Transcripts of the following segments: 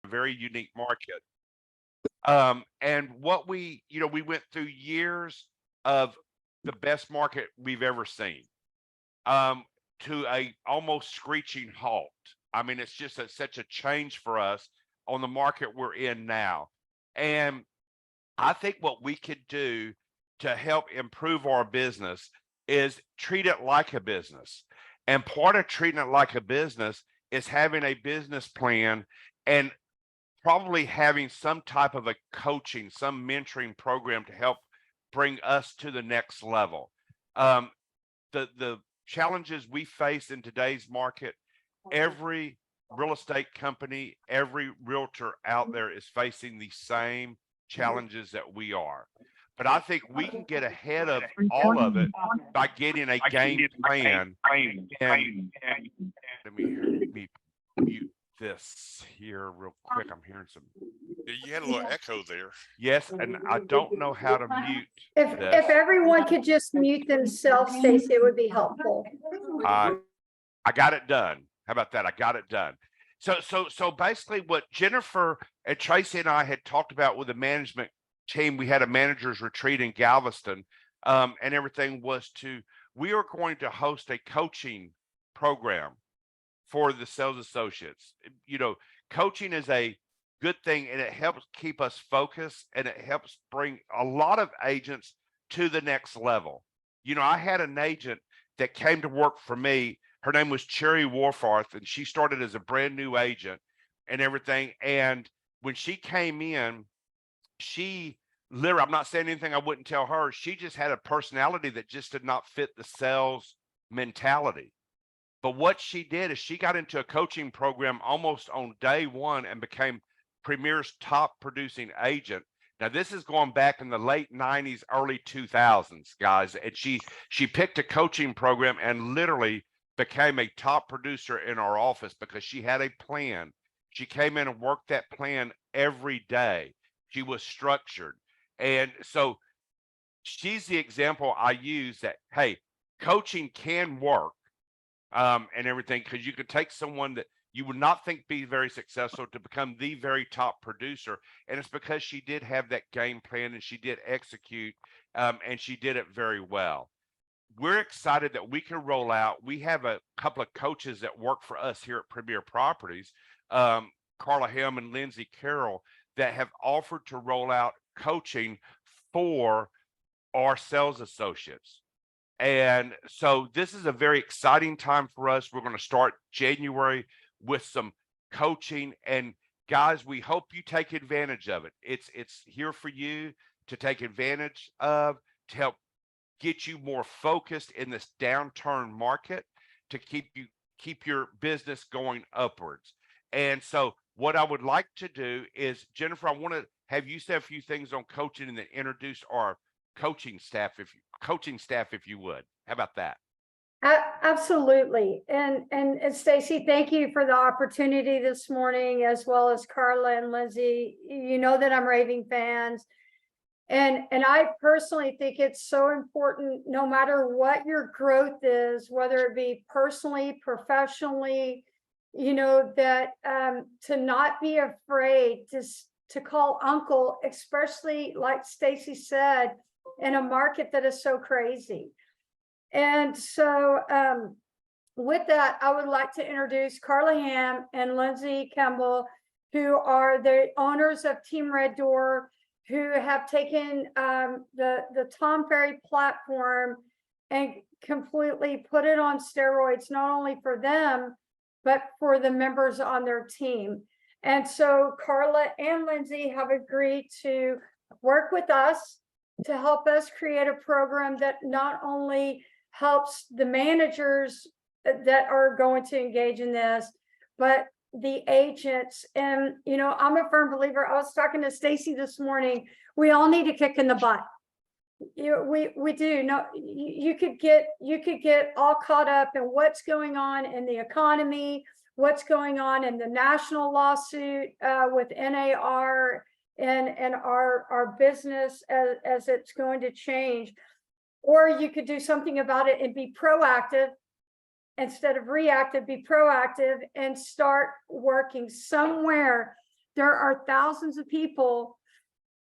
a very unique market. And what we went through years of the best market we've ever seen, um, to a almost screeching halt. I mean, it's just such a change for us on the market we're in now. And I think what we could do to help improve our business is treat it like a business. And part of treating it like a business is having a business plan and probably having some type of a coaching, some mentoring program to help bring us to the next level. Um, the challenges we face in today's market, every real estate company, every realtor out there is facing the same challenges that we are. But I think we can get ahead of all of it by getting a game plan. And let me mute this here real quick. I'm hearing some. Yeah, you had a little echo there. Yes, and I don't know how to mute If this. everyone could just mute themselves, Stacy, it would be helpful. I got it done. How about that? I got it done. So basically what Jennifer and Tracy and I had talked about with the management team, we had a managers retreat in Galveston, and everything was we are going to host a coaching program for the sales associates. Coaching is a good thing and it helps keep us focused and it helps bring a lot of agents to the next level. I had an agent that came to work for me. Her name was Cherry Warfarth, and she started as a brand new agent and everything. And when she came in, she literally, I'm not saying anything I wouldn't tell her. She just had a personality that just did not fit the sales mentality. But what she did is she got into a coaching program almost on day one and became Premier's top producing agent. Now, this is going back in the late 90s, early 2000s, guys. And she picked a coaching program and literally became a top producer in our office because she had a plan. She came in and worked that plan every day. She was structured. And so she's the example I use that, hey, coaching can work, and everything, because you could take someone that you would not think be very successful to become the very top producer. And it's because she did have that game plan and she did execute, and she did it very well. We're excited that we can roll out. We have a couple of coaches that work for us here at Premier Properties, Carla Helm and Lindsay Carroll, that have offered to roll out coaching for our sales associates. And so this is a very exciting time for us. We're going to start January with some coaching, and guys, we hope you take advantage of it. It's here for you to take advantage of, to help get you more focused in this downturn market, to keep your business going upwards. And so what I would like to do is, Jennifer, I want to have you say a few things on coaching and then introduce our coaching staff, if you would. How about that? Absolutely. And Stacy, thank you for the opportunity this morning, as well as Carla and Lindsay. You know that I'm raving fans. And I personally think it's so important, no matter what your growth is, whether it be personally, professionally, that to not be afraid to call uncle, especially like Stacy said, in a market that is so crazy. And so with that, I would like to introduce Carla Ham and Lindsay Campbell, who are the owners of Team Red Door, who have taken the Tom Ferry platform and completely put it on steroids, not only for them, but for the members on their team. And so Carla and Lindsay have agreed to work with us to help us create a program that not only helps the managers that are going to engage in this, but the agents. And I'm a firm believer. I was talking to Stacy this morning. We all need a kick in the butt. We do. No, you could get all caught up in what's going on in the economy, what's going on in the national lawsuit with NAR and our business as it's going to change. Or you could do something about it and be proactive instead of reactive. Be proactive and start working somewhere there are thousands of people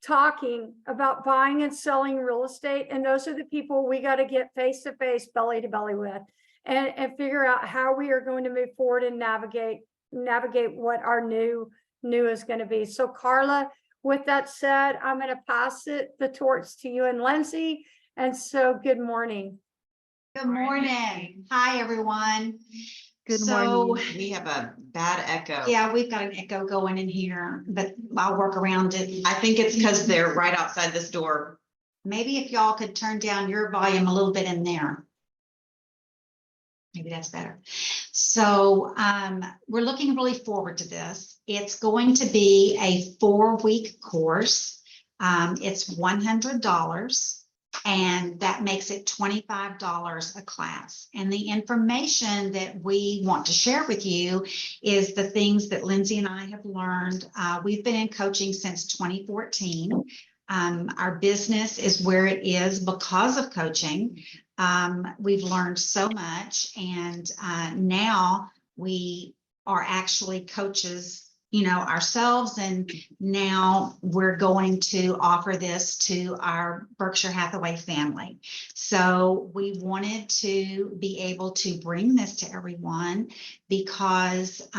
talking about buying and selling real estate. And those are the people we got to get face to face, belly to belly with, and figure out how we are going to move forward and navigate what our new is going to be. So Carla, with that said, I'm going to pass the torch to you and Lindsay. And so good morning. Good morning. Hi, everyone. Good So morning. we have a bad echo. Yeah, we've got an echo going in here, but I'll work around it. I think it's because they're right outside this door. Maybe if y'all could turn down your volume a little bit in there. Maybe that's better. So we're looking really forward to this. It's going to be a 4-week course. It's $100. And that makes it $25 a class. And the information that we want to share with you is the things that Lindsay and I have learned. We've been in coaching since 2014. Our business is where it is because of coaching. We've learned so much, and now we are actually coaches, ourselves. And now we're going to offer this to our Berkshire Hathaway family. So we wanted to be able to bring this to everyone because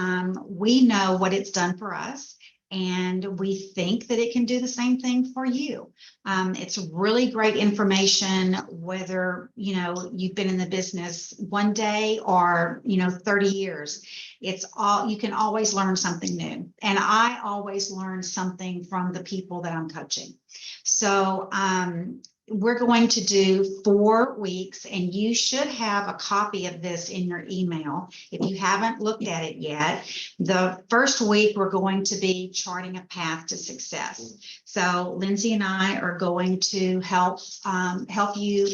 we know what it's done for us. And we think that it can do the same thing for you. It's really great information, whether, you've been in the business one day or, 30 years. It's all, you can always learn something new. And I always learn something from the people that I'm coaching. So we're going to do 4 weeks, and you should have a copy of this in your email if you haven't looked at it yet. The first week, we're going to be charting a path to success. So Lindsay and I are going to help you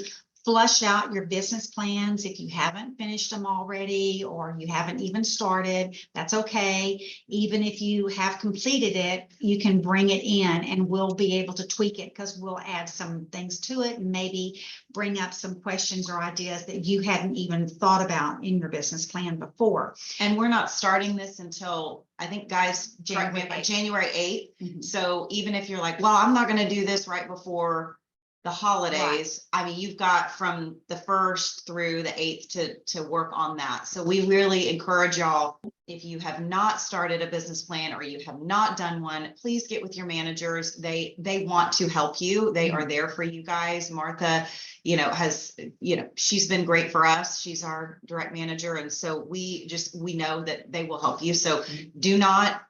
flush out your business plans. If you haven't finished them already, or you haven't even started, that's okay. Even if you have completed it, you can bring it in and we'll be able to tweak it, because we'll add some things to it and maybe bring up some questions or ideas that you hadn't even thought about in your business plan before. And we're not starting this until, I think, guys, January 8th. Mhm. So even if you're like, well, I'm not going to do this right before the holidays. I mean, you've got from the 1st through the 8th to work on that. So we really encourage y'all, if you have not started a business plan or you have not done one, please get with your managers. They want to help you. They are there for you guys. Martha, she's been great for us. She's our direct manager. And so we know that they will help you. So do not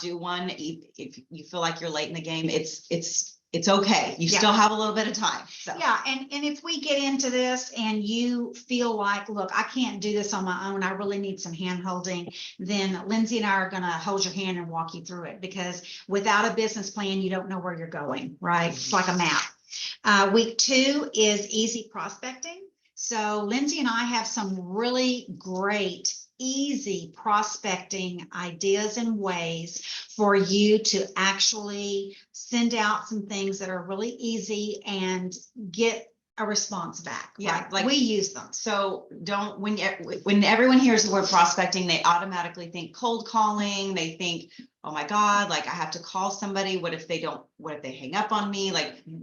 do one. If you feel like you're late in the game, it's okay. You still have a little bit of time. So. Yeah, and if we get into this and you feel like, look, I can't do this on my own, I really need some hand holding, then Lindsay and I are going to hold your hand and walk you through it, because without a business plan, you don't know where you're going, right? It's like a map. Week 2 is easy prospecting. So Lindsay and I have some really great, easy prospecting ideas and ways for you to actually send out some things that are really easy and get a response back. Yeah, right? like we use them. So don't, when everyone hears the word prospecting, they automatically think cold calling. They think, oh my God, like I have to call somebody. What if they hang up on me?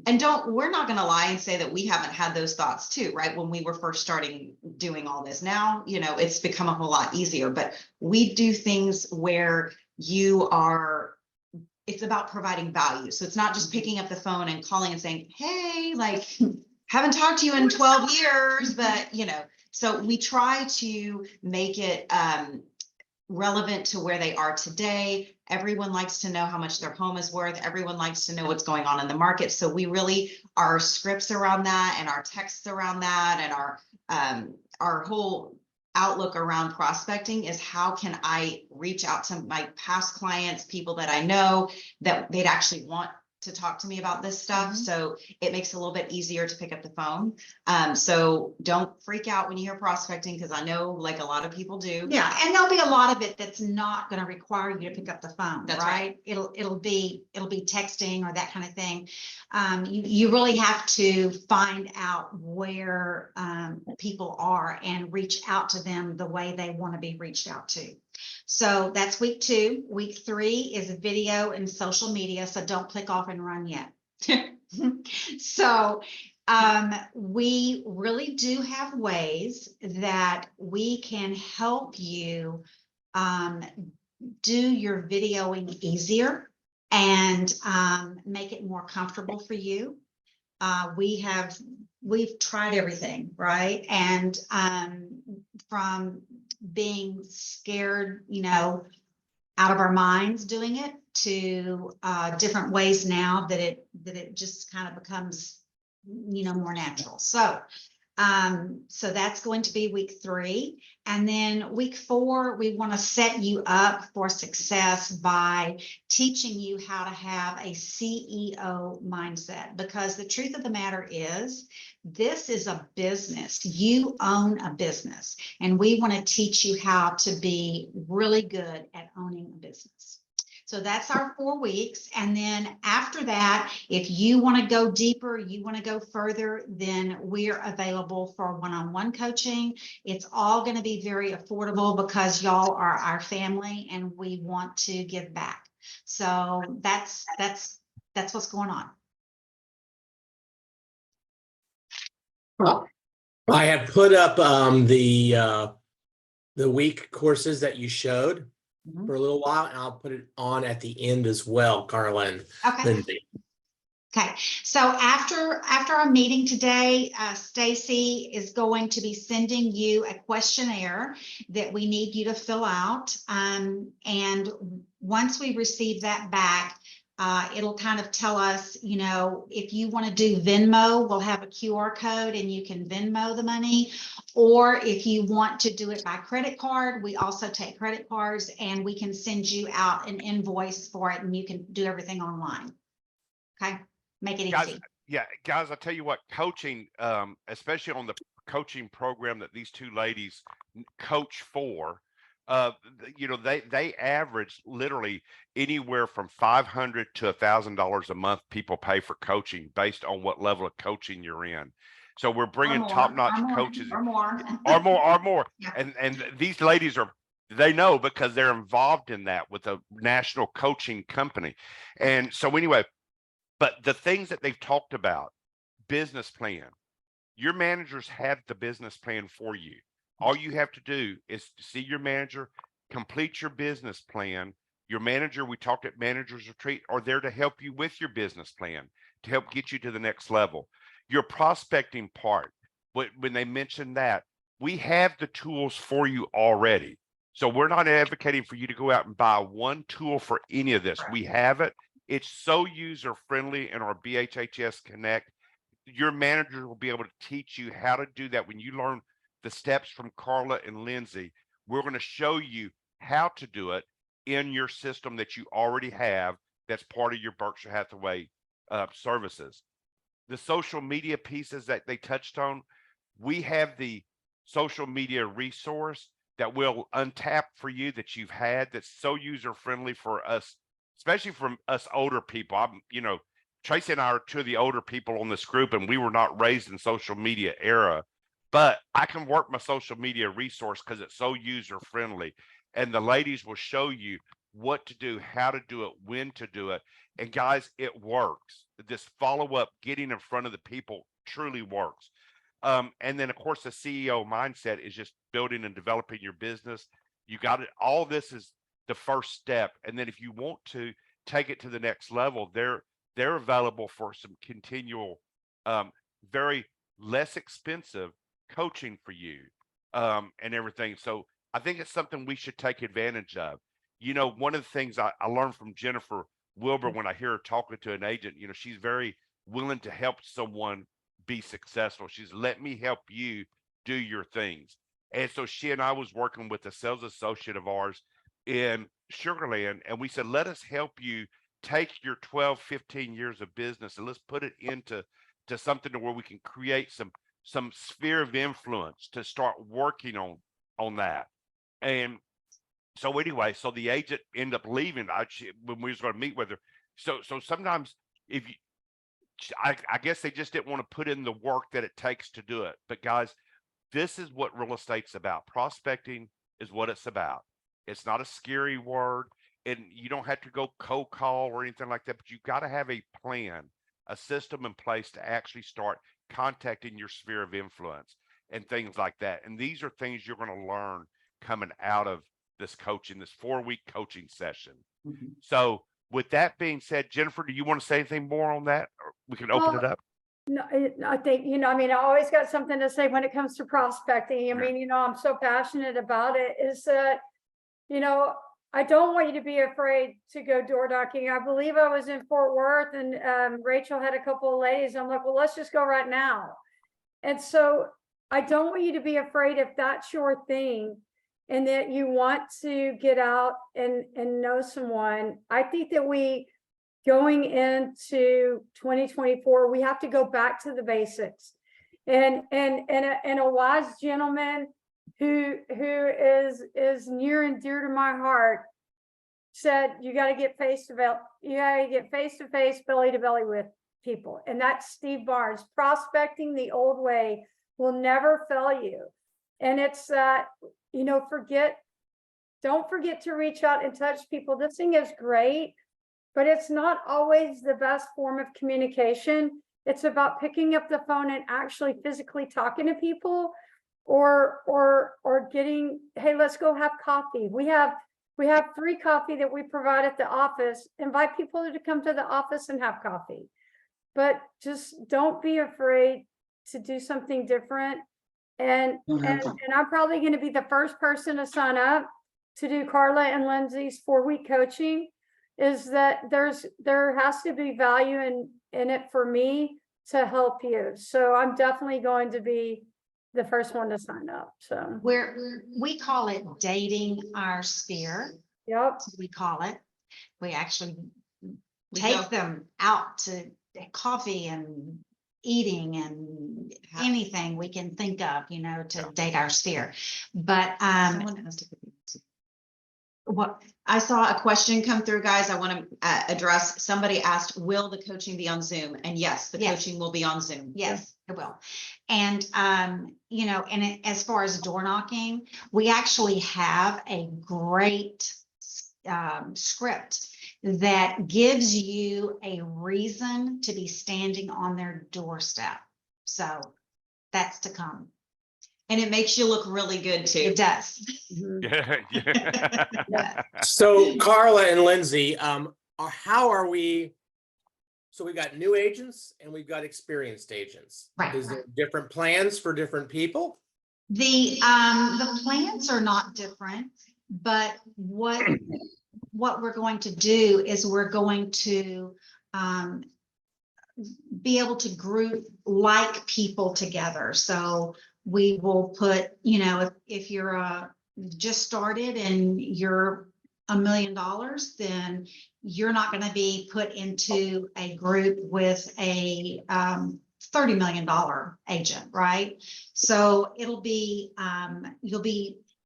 And we're not going to lie and say that we haven't had those thoughts too, right? When we were first starting doing all this. Now, it's become a whole lot easier, but we do things where it's about providing value. So it's not just picking up the phone and calling and saying, hey, haven't talked to you in 12 years, but so we try to make it relevant to where they are today. Everyone likes to know how much their home is worth. Everyone likes to know what's going on in the market. So we really, our scripts around that and our texts around that and our whole outlook around prospecting is, how can I reach out to my past clients, people that I know that they'd actually want to talk to me about this stuff. So it makes it a little bit easier to pick up the phone. So don't freak out when you hear prospecting, because I know a lot of people do. Yeah, and there'll be a lot of it that's not going to require you to pick up the phone. That's right. It'll be texting or that kind of thing. You really have to find out where people are and reach out to them the way they want to be reached out to. So that's week 2. Week 3 is video and social media. So don't click off and run yet. So we really do have ways that we can help you do your videoing easier and make it more comfortable for you. We've tried everything, right? And from being scared, out of our minds doing it to different ways now that it just kind of becomes, more natural. So that's going to be week 3. And then week 4, we want to set you up for success by teaching you how to have a CEO mindset, because the truth of the matter is this is a business. You own a business, and we want to teach you how to be really good at owning a business. So that's our 4 weeks. And then after that, if you want to go deeper, you want to go further, then we're available for one-on-one coaching. It's all going to be very affordable because y'all are our family and we want to give back. So that's what's going on. Well, I have put up the week courses that you showed for a little while, and I'll put it on at the end as well, Carla and Okay. Lindsay. Okay, so after our meeting today, Stacy is going to be sending you a questionnaire that we need you to fill out. And once we receive that back, it'll kind of tell us, if you want to do Venmo, we'll have a QR code and you can Venmo the money. Or if you want to do it by credit card, we also take credit cards, and we can send you out an invoice for it, and you can do everything online. Okay, make it Guys, easy. yeah, guys, I'll tell you what, coaching, especially on the coaching program that these 2 ladies coach for, they average literally anywhere from $500 to $1,000 a month people pay for coaching based on what level of coaching you're in. So we're bringing top-notch coaches Or more. or more. Yeah. And these ladies they know because they're involved in that with a national coaching company. And so anyway, but the things that they've talked about, business plan, your managers have the business plan for you. All you have to do is see your manager, complete your business plan. Your manager, we talked at Managers Retreat, are there to help you with your business plan, to help get you to the next level. Your prospecting part, when they mentioned that, we have the tools for you already. So we're not advocating for you to go out and buy one tool for any of this. We have it. It's so user friendly in our BHHS Connect. Your manager will be able to teach you how to do that. When you learn the steps from Carla and Lindsay, we're going to show you how to do it in your system that you already have. That's part of your Berkshire Hathaway services. The social media pieces that they touched on, we have the social media resource that will untap for you that you've had that's so user friendly for us, especially from us older people. Tracy and I are 2 of the older people on this group, and we were not raised in social media era, but I can work my social media resource because it's so user friendly. And the ladies will show you what to do, how to do it, when to do it. And guys, it works. This follow-up, getting in front of the people truly works. And then of course the CEO mindset is just building and developing your business. You got it. All this is the first step. And then if you want to take it to the next level, they're available for some continual, very less expensive coaching for you, and everything. So I think it's something we should take advantage of. One of the things I learned from Jennifer Wilbur when I hear her talking to an agent, she's very willing to help someone be successful. She's let me help you do your things. And so she and I was working with a sales associate of ours in Sugar Land, and we said, let us help you take your 12, 15 years of business and let's put it into something to where we can create some sphere of influence to start working on that. And so anyway, so the agent ended up leaving when we was going to meet with her. So sometimes I guess they just didn't want to put in the work that it takes to do it. But guys, this is what real estate's about. Prospecting is what it's about. It's not a scary word, and you don't have to go cold call or anything like that, but you got to have a plan, a system in place to actually start contacting your sphere of influence and things like that. And these are things you're going to learn coming out of this coaching, this 4-week coaching session. So with that being said, Jennifer, do you want to say anything more on that? Or we can open it Well, up. No, I think, I mean, I always got something to say when it comes to prospecting. I Yeah. mean, I'm so passionate about it, is that, I don't want you to be afraid to go door knocking. I believe I was in Fort Worth and Rachel had a couple of ladies. I'm like, well, let's just go right now. And so I don't want you to be afraid if that's your thing and that you want to get out and know someone. I think that going into 2024, we have to go back to the basics. And a wise gentleman who is near and dear to my heart said, you got to get face to face, belly to belly with people. And that's Steve Barnes. Prospecting the old way will never fail you. And it's don't forget to reach out and touch people. This thing is great, but it's not always the best form of communication. It's about picking up the phone and actually physically talking to people, or getting, hey, let's go have coffee. We have free coffee that we provide at the office. Invite people to come to the office and have coffee. But just don't be afraid to do something different. And I'm probably going to be the first person to sign up to do Carla and Lindsay's 4-week coaching. Is that there has to be value in it for me to help you. So I'm definitely going to be the first one to sign up. So We call it dating our sphere. yep. We call it. We actually We take go- them out to coffee and eating and Ha- anything we can think of, to date our sphere. But Someone has to. what I saw a question come through, guys. I want to address. Somebody asked, will the coaching be on Zoom? And yes, the Yes. coaching will be on Zoom. Yes, it will. And, as far as door knocking, we actually have a great script that gives you a reason to be standing on their doorstep. So that's to come. And it makes you look really good too. It does. Mhm. Yeah. So Carla and Lindsay, how are we? So we've got new agents and we've got experienced agents. Right. Is there different plans for different people? The plans are not different, but what we're going to do is we're going to be able to group like people together. So we will put, if you're just started and you're $1 million, then you're not going to be put into a group with a $30 million agent, right? So it'll be,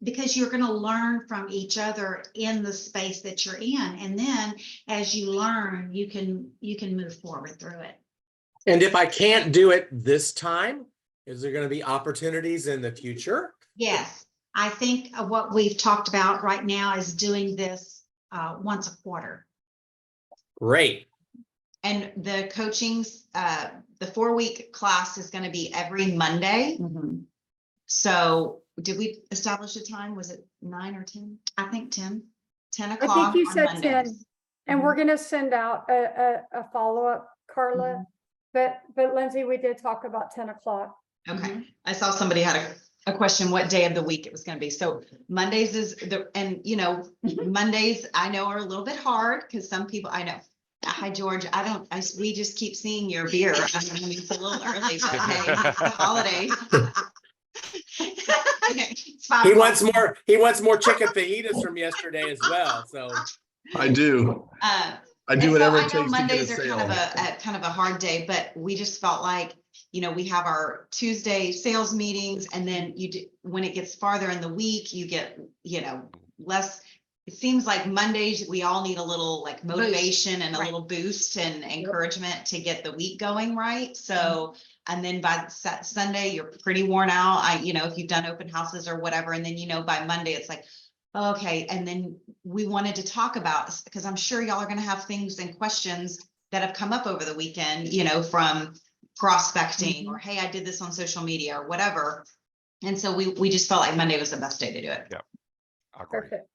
because you're going to learn from each other in the space that you're in. And then as you learn, you can move forward through it. And if I can't do it this time, is there going to be opportunities in the future? Yes, I think what we've talked about right now is doing this once a quarter. Great. And the coachings, the 4-week class is going to be every Monday. So did we establish a time? Was it 9 or 10? I think 10. 10 I o'clock think you on said Mondays. 10. And we're going to send out a follow-up, Carla. But Lindsay, we did talk about 10 o'clock. Okay, I saw somebody had a question, what day of the week it was gonna be. So Mondays is Mondays I know are a little bit hard because some people, I know. Hi, George. We just keep seeing your beer. I mean, it's a little early, but hey, it's the holidays. It's 5 He o'clock. wants more chicken fajitas from yesterday as well. So I do. Uh, I do And whatever so it I know takes to get a Mondays are sale. kind of a hard day, but we just felt like, we have our Tuesday sales meetings, and then when it gets farther in the week, you get, less. It seems like Mondays, we all need a little like motivation and a Right. little boost and encouragement to get the week going, right? So, and then by Sunday, you're pretty worn out. If you've done open houses or whatever, and then, by Monday, it's like, Okay, and then we wanted to talk about, because I'm sure y'all are gonna have things and questions that have come up over the weekend, you know, from prospecting or, hey, I did this on social media or whatever. And so we just felt like Monday was the best day to do it. Yeah. I agree. Perfect.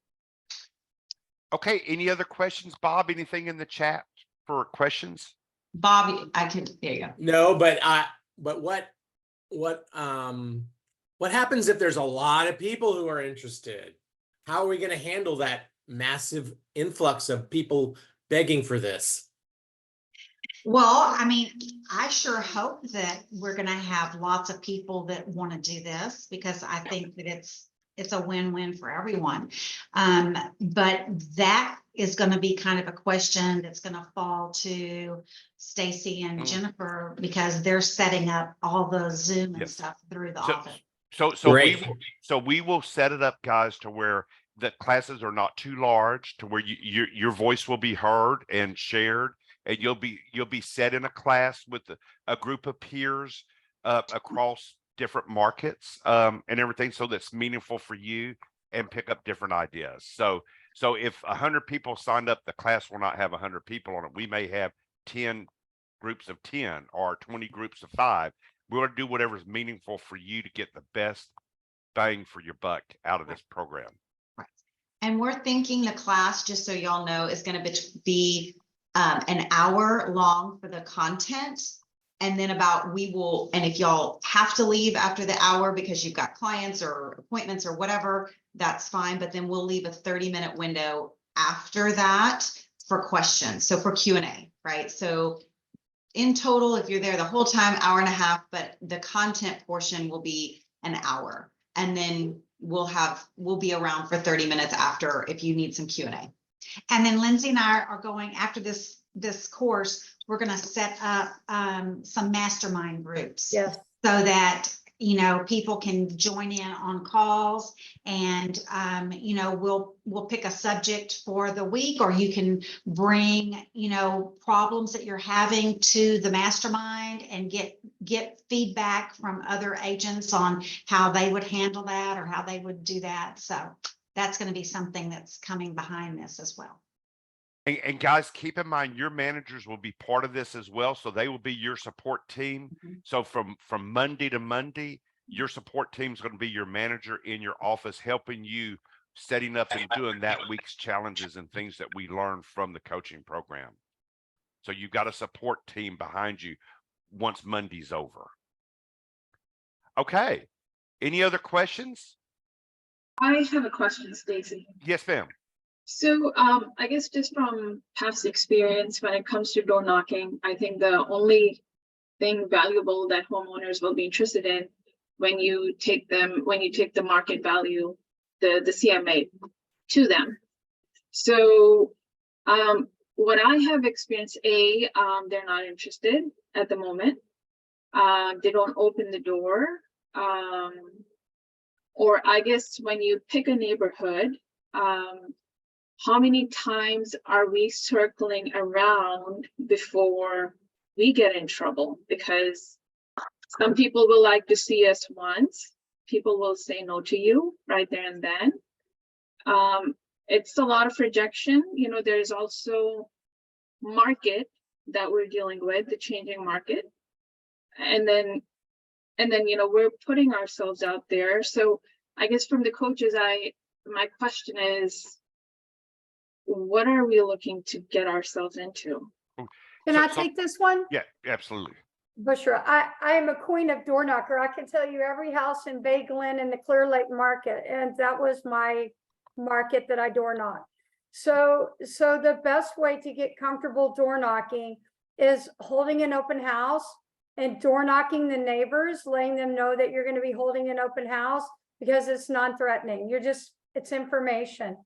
Okay, any other questions, Bob? Anything in the chat for questions? Bob, there you go. No, but what happens if there's a lot of people who are interested? How are we going to handle that massive influx of people begging for this? Well, I mean, I sure hope that we're gonna have lots of people that want to do this because I think that it's a win-win for everyone. But that is gonna be kind of a question that's gonna fall to Stacy and Jennifer because they're setting up all the Zoom and Yes. stuff through the So- office. So Great. we will set it up, guys, to where the classes are not too large, to where your voice will be heard and shared, and you'll be set in a class with a group of peers across different markets and everything, so that's meaningful for you and pick up different ideas. So if 100 people signed up, the class will not have 100 people on it. We may have 10 groups of 10 or 20 groups of 5. We want to do whatever is meaningful for you to get the best bang for your buck out of this program. And we're thinking the class, just so y'all know, is gonna be an hour long for the content. And then and if y'all have to leave after the hour because you've got clients or appointments or whatever, that's fine. But then we'll leave a 30-minute window after that for questions. So for Q&A, right? So in total, if you're there the whole time, hour and a half, but the content portion will be an hour. And then we'll be around for 30 minutes after if you need some Q&A. And then Lindsay and I are going after this course, we're gonna set up some mastermind groups. Yes. So that, you know, people can join in on calls and, you know, we'll pick a subject for the week, or you can bring, you know, problems that you're having to the mastermind and get feedback from other agents on how they would handle that or how they would do that. So that's going to be something that's coming behind this as well. And guys, keep in mind, your managers will be part of this as well. So they will be your support team. So from Monday to Monday, your support team is going to be your manager in your office, helping you setting up and doing that week's challenges and things that we learned from the coaching program. So you've got a support team behind you once Monday's over. Okay. Any other questions? I have a question, Stacy. Yes, ma'am. So I guess just from past experience, when it comes to door knocking, I think the only thing valuable that homeowners will be interested in when you take the market value, the CMA to them. So what I have experienced, they're not interested at the moment. They don't open the door. Or I guess when you pick a neighborhood, how many times are we circling around before we get in trouble? Because some people will like to see us once. People will say no to you right there and then. It's a lot of rejection. You know, there's also market that we're dealing with, the changing market. And then, you know, we're putting ourselves out there. So I guess from the coaches, my question is, what are we looking to get ourselves into? Can I take this one? Yeah, absolutely. Bushra, I am a queen of door knocker. I can tell you every house in Bay Glen and the Clear Lake market, and that was my market that I door knocked. So the best way to get comfortable door knocking is holding an open house and door knocking the neighbors, letting them know that you're going to be holding an open house because it's non-threatening. It's information.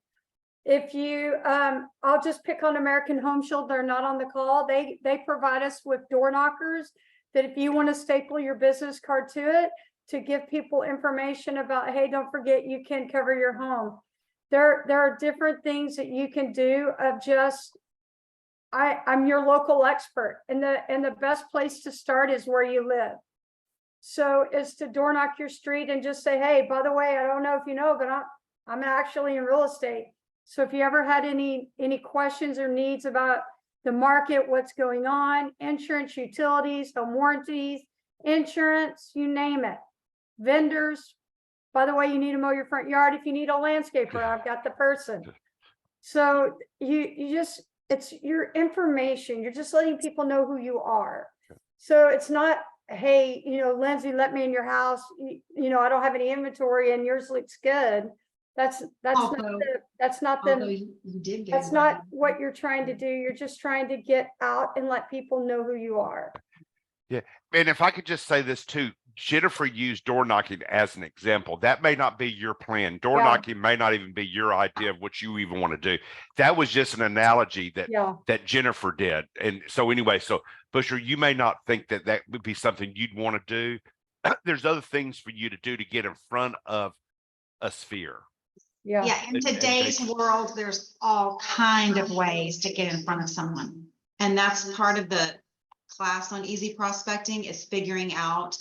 If you, I'll just pick on American Home Shield. They're not on the call. They provide us with door knockers that if you want to staple your business card to it, to give people information about, hey, don't forget you can cover your home. There are different things that you can do of just, I'm your local expert, and the best place to start is where you live. So is to door knock your street and just say, hey, by the way, I don't know if you know, but I'm actually in real estate. So if you ever had any questions or needs about the market, what's going on, insurance, utilities, home warranties, insurance, you name it. Vendors, by the way, you need to mow your front yard. If you need a landscaper, I've got the person. So you just, it's your information. You're just letting people know who you are. So it's not, hey, Lindsay, let me in your house. I don't have any inventory and yours looks good. That's not Although- Although you did. that's not what you're trying to do. You're just trying to get out and let people know who you are. And if I could just say this too, Jennifer used door knocking as an example. That may not be your plan. Door Yeah. knocking may not even be your idea of what you even want to do. That was just an analogy that Jennifer did. And so anyway, so Busher, you may not think that would be something you'd want to do. There's other things for you to do to get in front of a sphere. Yeah. Yeah, in And today's they- world, there's all kind of ways to get in front of someone. And that's part of the class on easy prospecting is figuring out,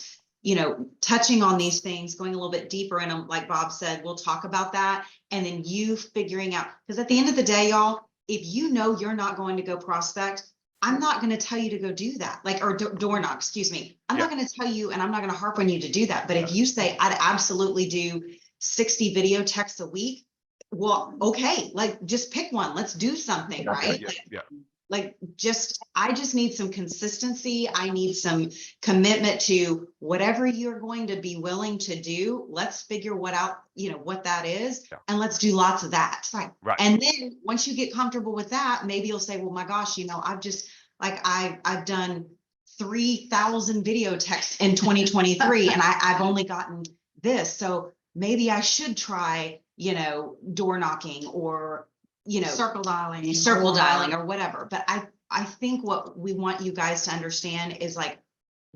touching on these things, going a little bit deeper in them. Like Bob said, we'll talk about that. And then you figuring out, because at the end of the day, y'all, if you know you're not going to go prospect, I'm not going to tell you to go do that. Or door knock, excuse me. I'm not going to tell you, and I'm not going to harp on you to do that. But if you say, I'd absolutely do 60 video texts a week, well, okay, just pick one. Let's do something, right? Yeah. I just need some consistency. I need some commitment to whatever you're going to be willing to do. Let's figure what that is. Yeah. And let's do lots of that. Right. And then once you get comfortable with that, maybe you'll say, well, my gosh, I've just I've done 3,000 video texts in 2023 and I've only gotten this. So maybe I should try, door knocking or, Circle dialing. circle dialing or whatever. But I think what we want you guys to understand is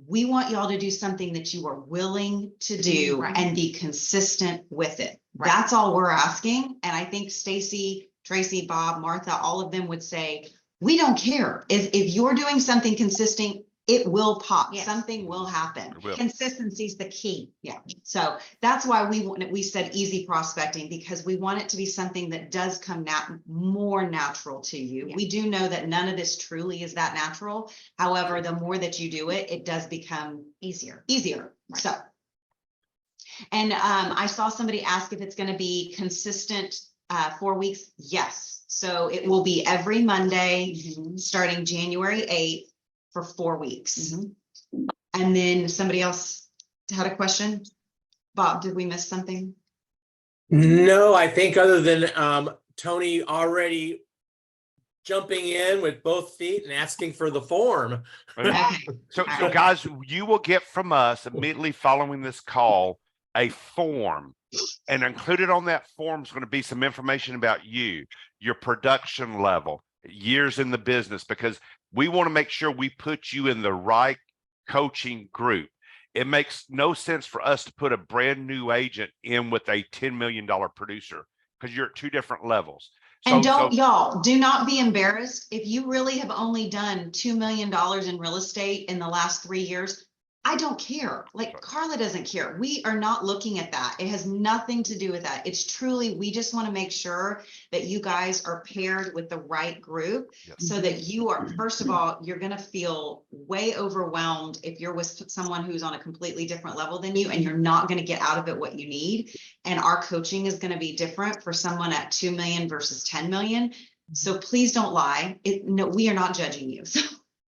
we want y'all to do something that you are willing to do Right. and be consistent with it. Right. That's all we're asking. And I think Stacy, Tracy, Bob, Martha, all of them would say, we don't care. If you're doing something consistent, it will pop. Yes. Something will happen. It will. Consistency is the key. Yeah, so that's why we said easy prospecting, because we want it to be something that does come more natural to you. Yeah. We do know that none of this truly is that natural. However, the more that you do it, it does become Easier. Right. So. And I saw somebody ask if it's going to be consistent 4 weeks. Yes, so it will be every Monday, starting January 8th for 4 weeks. And then somebody else had a question. Bob, did we miss something? No, I think other than Tony already jumping in with both feet and asking for the form. So guys, you will get from us immediately following this call a form, and included on that form is going to be some information about you, your production level, years in the business, because we want to make sure we put you in the right coaching group. It makes no sense for us to put a brand new agent in with a $10 million producer because you're at two different levels. And y'all, do not be embarrassed. If you really have only done $2 million in real estate in the last 3 years, I don't care. Carla doesn't care. We are not looking at that. It has nothing to do with that. It's truly, we just want to make sure that you guys are paired with the right group so that you are, first of all, you're going to feel way overwhelmed if you're with someone who's on a completely different level than you, and you're not going to get out of it what you need. And our coaching is going to be different for someone at 2 million versus 10 million. So please don't lie. No, we are not judging you. So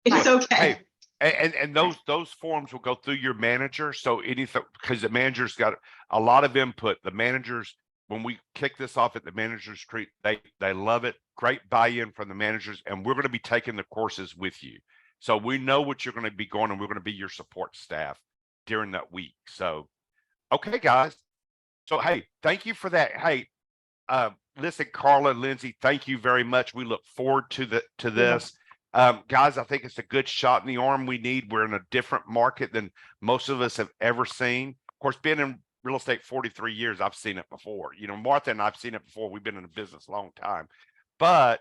it's okay. And those forms will go through your manager. So anything, because the manager's got a lot of input. The managers, when we kick this off at the managers retreat, they love it. Great buy-in from the managers, and we're going to be taking the courses with you. So we know what you're going to be going, and we're going to be your support staff during that week. So, okay, guys. So hey, thank you for that. Hey, listen, Carla, Lindsay, thank you very much. We look forward to this. Guys, I think it's a good shot in the arm we need. We're in a different market than most of us have ever seen. Of course, being in real estate 43 years, I've seen it before. Martha and I've seen it before. We've been in the business a long time. But,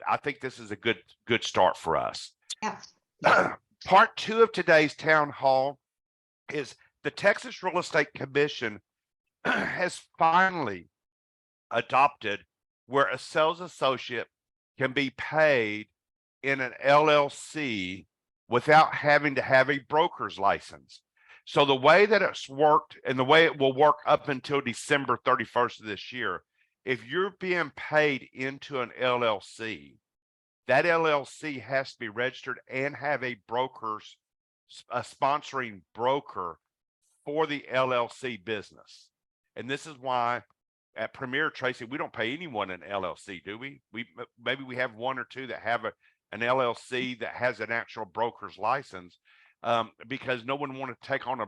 I think this is a good start for us. Yeah. Part 2 of today's town hall is the Texas Real Estate Commission has finally adopted where a sales associate can be paid in an LLC without having to have a broker's license. So the way that it's worked and the way it will work up until December 31st of this year, if you're being paid into an LLC, that LLC has to be registered and have a sponsoring broker for the LLC business. And this is why at Premier, Tracy, we don't pay anyone an LLC, do we? Maybe we have one or two that have an LLC that has an actual broker's license, because no one want to take on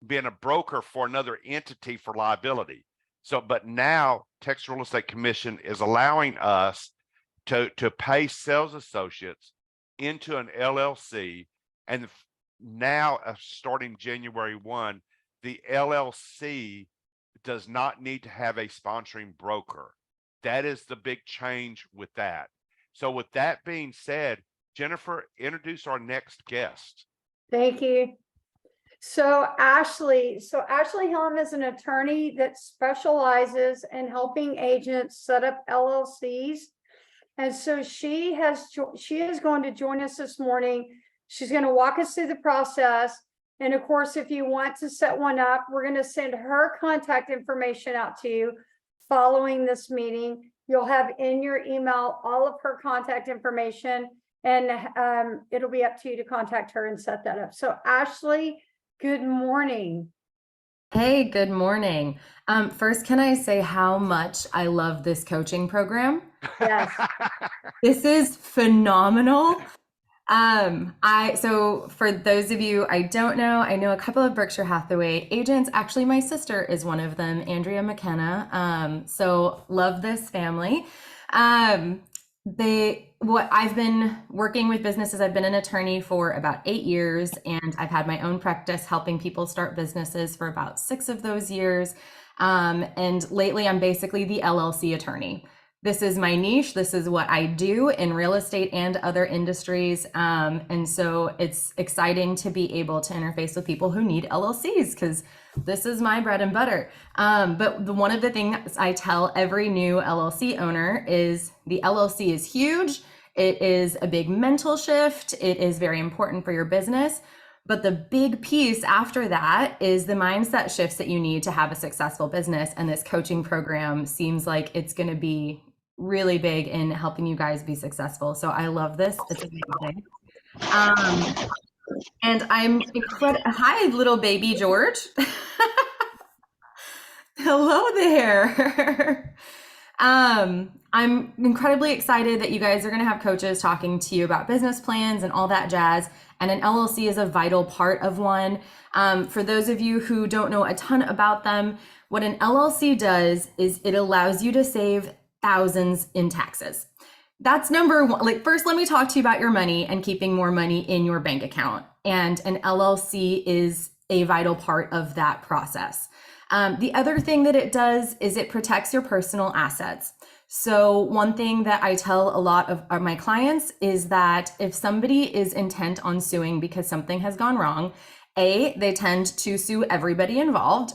being a broker for another entity for liability. So, but now Texas Real Estate Commission is allowing us to pay sales associates into an LLC, and now starting January 1, the LLC does not need to have a sponsoring broker. That is the big change with that. So with that being said, Jennifer, introduce our next guest. Thank you. So Ashley Helm is an attorney that specializes in helping agents set up LLCs. And so she is going to join us this morning. She's going to walk us through the process. And of course, if you want to set one up, we're going to send her contact information out to you following this meeting. You'll have in your email all of her contact information, and it'll be up to you to contact her and set that up. So Ashley, good morning. Hey, good morning. First, can I say how much I love this coaching program? Yes. This is phenomenal. So for those of you I don't know, I know a couple of Berkshire Hathaway agents. Actually, my sister is one of them, Andrea McKenna. So love this family. What I've been working with businesses, I've been an attorney for about 8 years, and I've had my own practice helping people start businesses for about 6 of those years. And lately I'm basically the LLC attorney. This is my niche. This is what I do in real estate and other industries. And so it's exciting to be able to interface with people who need LLCs, because this is my bread and butter. But one of the things I tell every new LLC owner is the LLC is huge. It is a big mental shift. It is very important for your business. But the big piece after that is the mindset shifts that you need to have a successful business. And this coaching program seems like it's going to be really big in helping you guys be successful. So I love this. It's amazing. And I'm hi, little baby George. Hello there. I'm incredibly excited that you guys are going to have coaches talking to you about business plans and all that jazz. And an LLC is a vital part of one. For those of you who don't know a ton about them, what an LLC does is it allows you to save thousands in taxes. That's number one. Like, first, let me talk to you about your money and keeping more money in your bank account. And an LLC is a vital part of that process. The other thing that it does is it protects your personal assets. So one thing that I tell a lot of my clients is that if somebody is intent on suing because something has gone wrong, they tend to sue everybody involved.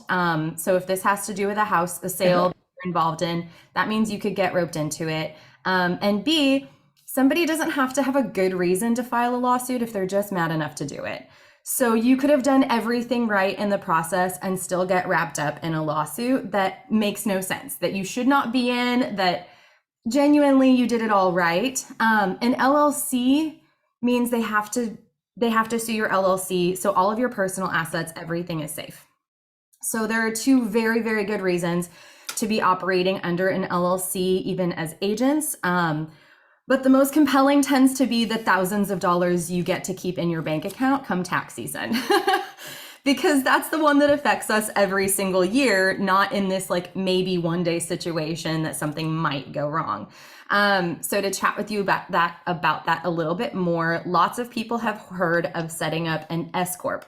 So if this has to do with a house, a sale, involved in, that means you could get roped into it. And B, somebody doesn't have to have a good reason to file a lawsuit if they're just mad enough to do it. So you could have done everything right in the process and still get wrapped up in a lawsuit that makes no sense, that you should not be in, that genuinely you did it all right. An LLC means they have to sue your LLC. So all of your personal assets, everything is safe. So there are 2 very, very good reasons to be operating under an LLC, even as agents. But the most compelling tends to be the thousands of dollars you get to keep in your bank account come tax season. Because that's the one that affects us every single year, not in this like maybe one day situation that something might go wrong. So to chat with you about that a little bit more, lots of people have heard of setting up an S Corp.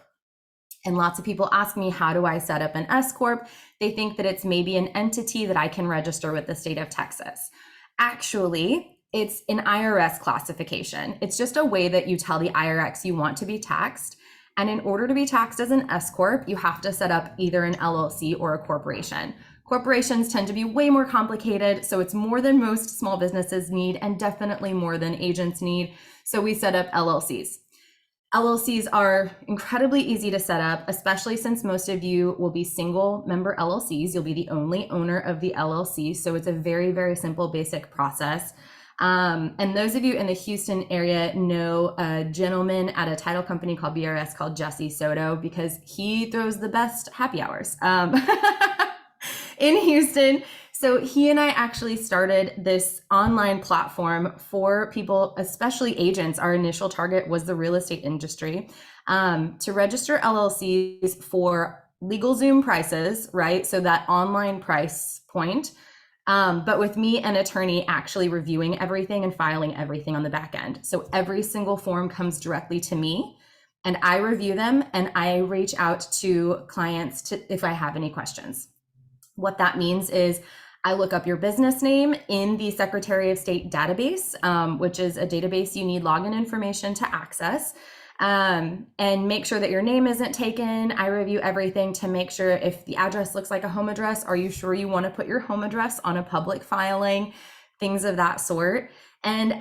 And lots of people ask me, how do I set up an S Corp? They think that it's maybe an entity that I can register with the state of Texas. Actually, it's an IRS classification. It's just a way that you tell the IRS you want to be taxed. And in order to be taxed as an S Corp, you have to set up either an LLC or a corporation. Corporations tend to be way more complicated, so it's more than most small businesses need and definitely more than agents need. So we set up LLCs. LLCs are incredibly easy to set up, especially since most of you will be single member LLCs. You'll be the only owner of the LLC. So it's a very, very simple, basic process. And those of you in the Houston area know a gentleman at a title company called BRS called Jesse Soto, because he throws the best happy hours in Houston. So he and I actually started this online platform for people, especially agents. Our initial target was the real estate industry, to register LLCs for LegalZoom prices, right? So that online price point. But with me, an attorney actually reviewing everything and filing everything on the back end. So every single form comes directly to me and I review them and I reach out to clients if I have any questions. What that means is I look up your business name in the Secretary of State database, which is a database you need login information to access, and make sure that your name isn't taken. I review everything to make sure if the address looks like a home address, are you sure you want to put your home address on a public filing, things of that sort. And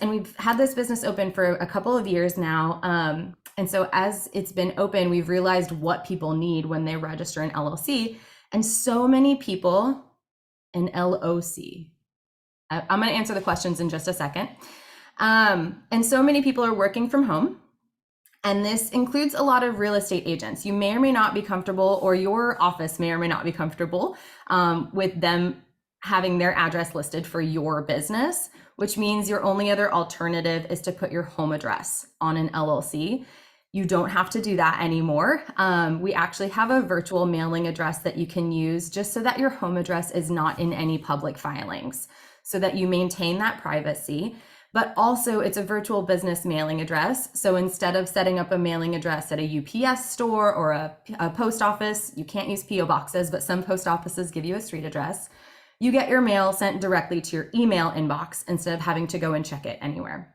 we've had this business open for a couple of years now. And so as it's been open, we've realized what people need when they register an LLC. And so many people, an LOC. I'm going to answer the questions in just a second. And so many people are working from home. And this includes a lot of real estate agents. You may or may not be comfortable, or your office may or may not be comfortable with them having their address listed for your business, which means your only other alternative is to put your home address on an LLC. You don't have to do that anymore. We actually have a virtual mailing address that you can use just so that your home address is not in any public filings, so that you maintain that privacy. But also it's a virtual business mailing address. So instead of setting up a mailing address at a UPS store or a post office, you can't use PO boxes, but some post offices give you a street address. You get your mail sent directly to your email inbox instead of having to go and check it anywhere.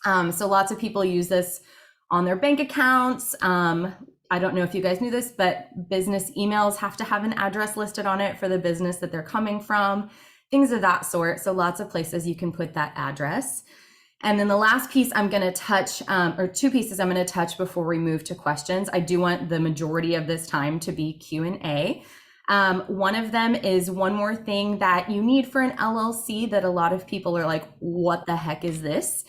So lots of people use this on their bank accounts. I don't know if you guys knew this, but business emails have to have an address listed on it for the business that they're coming from, things of that sort. So lots of places you can put that address. And then the last piece I'm going to touch, or two pieces I'm going to touch before we move to questions. I do want the majority of this time to be Q&A. One of them is one more thing that you need for an LLC that a lot of people are like, what the heck is this?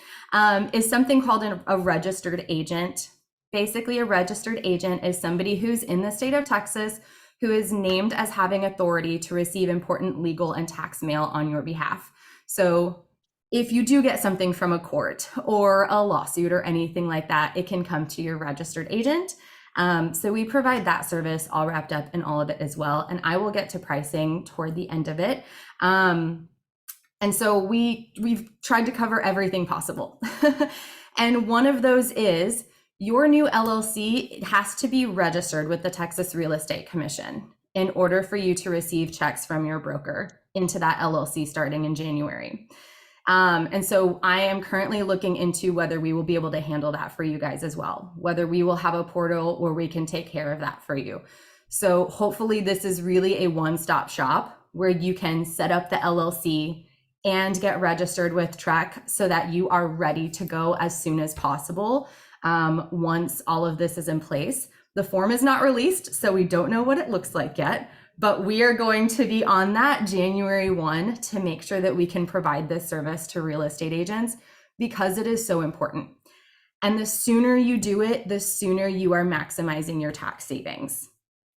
Is something called a registered agent. Basically, a registered agent is somebody who's in the state of Texas who is named as having authority to receive important legal and tax mail on your behalf. So if you do get something from a court or a lawsuit or anything like that, it can come to your registered agent. So we provide that service all wrapped up in all of it as well. And I will get to pricing toward the end of it. And so we've tried to cover everything possible. And one of those is your new LLC. It has to be registered with the Texas Real Estate Commission in order for you to receive checks from your broker into that LLC starting in January. And so I am currently looking into whether we will be able to handle that for you guys as well, whether we will have a portal where we can take care of that for you. So hopefully this is really a one-stop shop where you can set up the LLC and get registered with TREC so that you are ready to go as soon as possible once all of this is in place. The form is not released, so we don't know what it looks like yet. But we are going to be on that January 1 to make sure that we can provide this service to real estate agents because it is so important. And the sooner you do it, the sooner you are maximizing your tax savings.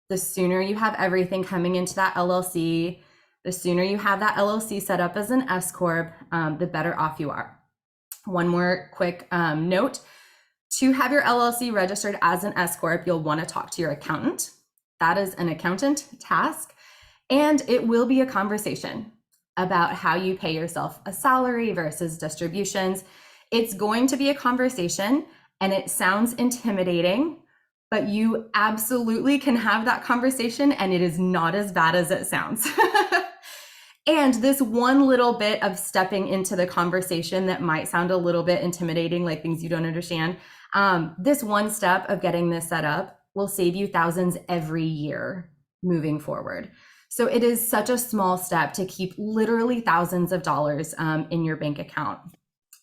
The sooner you have everything coming into that LLC, the sooner you have that LLC set up as an S Corp, the better off you are. One more quick note. To have your LLC registered as an S Corp, you'll want to talk to your accountant. That is an accountant task, and it will be a conversation about how you pay yourself a salary versus distributions. It's going to be a conversation, and it sounds intimidating, but you absolutely can have that conversation, and it is not as bad as it sounds. And this one little bit of stepping into the conversation that might sound a little bit intimidating, like things you don't understand, this one step of getting this set up will save you thousands every year moving forward. So it is such a small step to keep literally thousands of dollars in your bank account.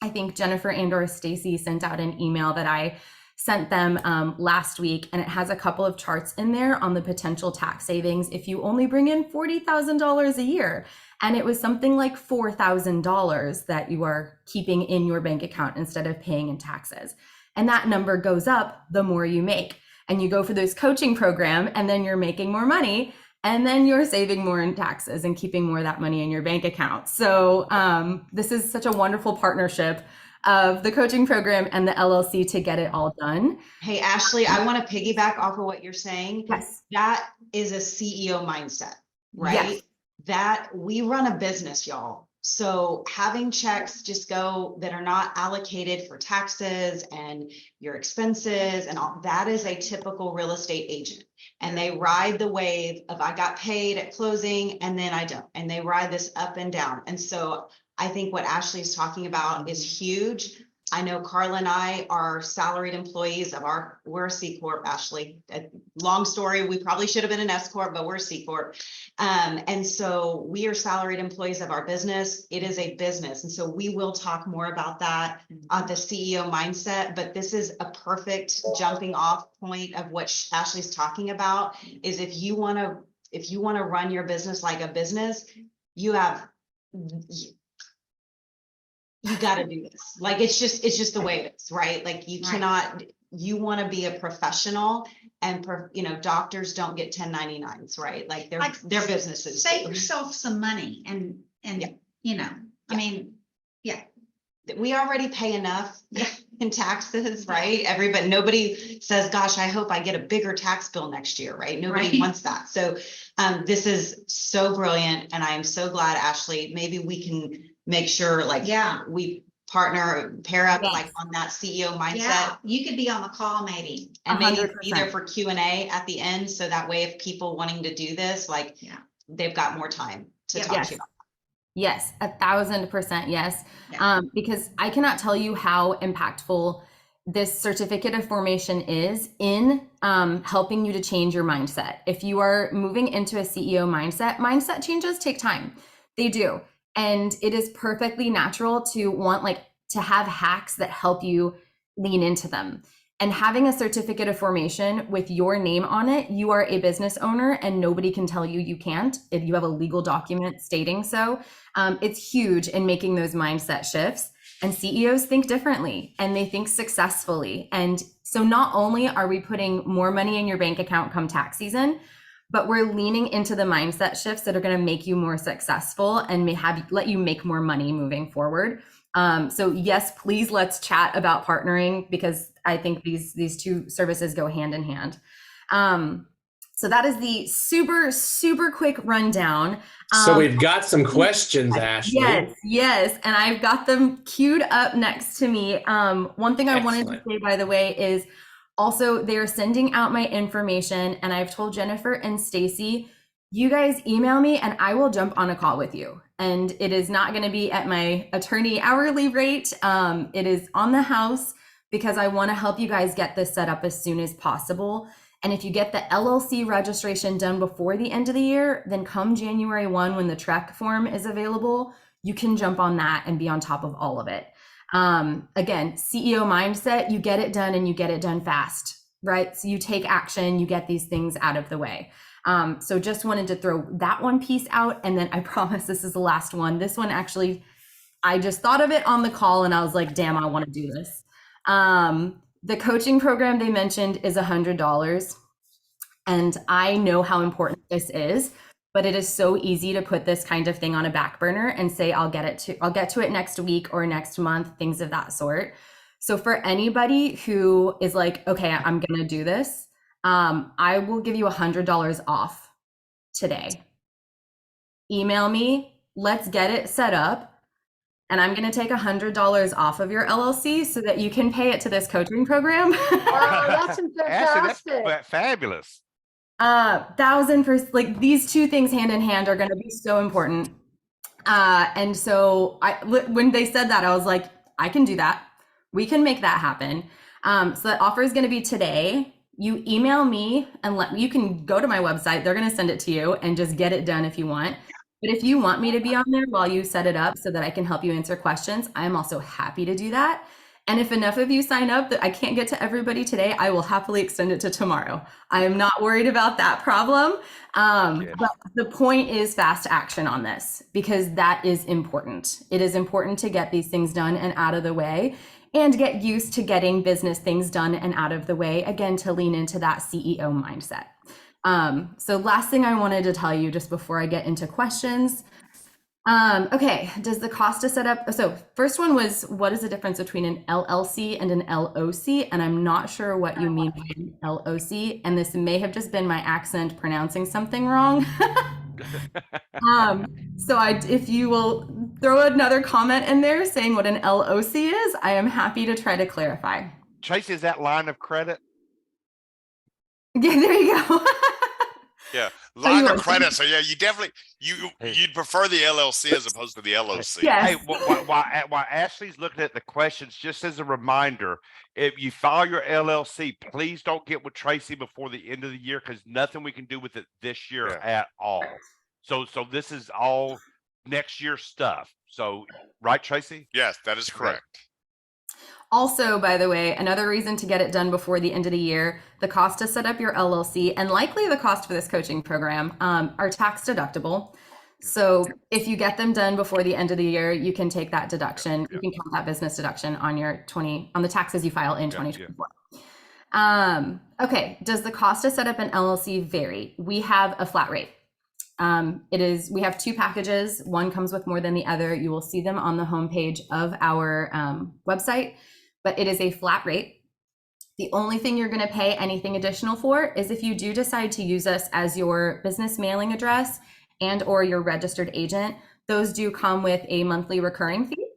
I think Jennifer and or Stacy sent out an email that I sent them last week, and it has a couple of charts in there on the potential tax savings if you only bring in $40,000 a year. And it was something like $4,000 that you are keeping in your bank account instead of paying in taxes. And that number goes up the more you make. And you go for this coaching program, and then you're making more money, and then you're saving more in taxes and keeping more of that money in your bank account. So this is such a wonderful partnership of the coaching program and the LLC to get it all done. Hey, Ashley, I want to piggyback off of what you're saying. Yes. That is a CEO mindset, right? Yes. That we run a business, y'all. So having checks just go that are not allocated for taxes and your expenses and all, that is a typical real estate agent. And they ride the wave of I got paid at closing and then I don't. And they ride this up and down. And so I think what Ashley is talking about is huge. I know Carla and I are salaried employees of we're a C Corp, Ashley. Long story, we probably should have been an S Corp, but we're a C Corp. And so we are salaried employees of our business. It is a business. And so we will talk more about that, the CEO mindset, but this is a perfect jumping off point of what Ashley's talking about is if you want to run your business like a business, you got to do this. Like, it's just the way it is, right? Like you cannot, you want to be a professional and, doctors don't get 1099s, right? Like their businesses. Save do. yourself some money and, Yeah. I mean, yeah. We already pay enough in taxes, right? Nobody says, gosh, I hope I get a bigger tax bill next year, right? Nobody Right. wants that. So this is so brilliant. And I am so glad, Ashley, maybe we can make sure we pair up Yes. like on that CEO mindset. Yeah, you could be on the call maybe. And maybe 100%. be there for Q&A at the end. So that way, if people wanting to do this, they've got more time to talk Yes. to you. Yes, 1,000% yes. Yeah. Because I cannot tell you how impactful this certificate of formation is in helping you to change your mindset. If you are moving into a CEO mindset changes take time. They do. And it is perfectly natural to want to have hacks that help you lean into them. And having a certificate of formation with your name on it, you are a business owner and nobody can tell you you can't if you have a legal document stating so. It's huge in making those mindset shifts. And CEOs think differently and they think successfully. And so not only are we putting more money in your bank account come tax season, but we're leaning into the mindset shifts that are going to make you more successful and let you make more money moving forward. So yes, please let's chat about partnering because I think these two services go hand in hand. So that is the super, super quick rundown. So we've got some questions, Ashley. Yes. And I've got them queued up next to me. One thing I wanted to say, by the way, is also they're sending out my information and I've told Jennifer and Stacy, you guys email me and I will jump on a call with you. And it is not going to be at my attorney hourly rate. It is on the house because I want to help you guys get this set up as soon as possible. And if you get the LLC registration done before the end of the year, then come January 1, when the TREC form is available, you can jump on that and be on top of all of it. Again, CEO mindset, you get it done and you get it done fast, right? So you take action, you get these things out of the way. So just wanted to throw that one piece out. And then I promise this is the last one. This one actually, I just thought of it on the call and I was like, damn, I want to do this. The coaching program they mentioned is $100. And I know how important this is, but it is so easy to put this kind of thing on a back burner and say, I'll get to it next week or next month, things of that sort. So for anybody who is like, okay, I'm going to do this, I will give you $100 off today. Email me, let's get it set up. And I'm going to take $100 off of your LLC so that you can pay it to this coaching program. Wow, that's fantastic. That's fabulous. 1,000%, like these two things hand in hand are going to be so important. And so when they said that, I was like, I can do that. We can make that happen. So that offer is going to be today. you email me and you can go to my website. They're going to send it to you and just get it done if you want. But if you want me to be on there while you set it up so that I can help you answer questions, I'm also happy to do that. And if enough of you sign up that I can't get to everybody today, I will happily extend it to tomorrow. I am not worried about that problem. But the point is fast action on this, because that is important. It is important to get these things done and out of the way, and get used to getting business things done and out of the way, again, to lean into that CEO mindset. So last thing I wanted to tell you just before I get into questions. Okay, does the cost to set up, so first one was, what is the difference between an LLC and an LOC? And I'm not sure what you mean by an LOC, and this may have just been my accent pronouncing something wrong. If you will throw another comment in there saying what an LOC is, I am happy to try to clarify. Tracy, is that line of credit? Yeah, there you go. Yeah, you line are- of credit. So yeah, you definitely you'd prefer the LLC as opposed to the LOC. Yes. Hey, while Ashley's looking at the questions, just as a reminder, if you file your LLC, please don't get with Tracy before the end of the year, because nothing we can do with it this year at all. So this is all next year stuff. So, right, Tracy? Yes, that is correct. Also, by the way, another reason to get it done before the end of the year, the cost to set up your LLC and likely the cost for this coaching program are tax deductible. So if you get them done before the end of the year, you can take that deduction. You can count that business deduction on your on the taxes you file in 2024. Okay, does the cost to set up an LLC vary? We have a flat rate. We have two packages. One comes with more than the other. You will see them on the homepage of our website, but it is a flat rate. The only thing you're going to pay anything additional for is if you do decide to use us as your business mailing address and or your registered agent. Those do come with a monthly recurring fee.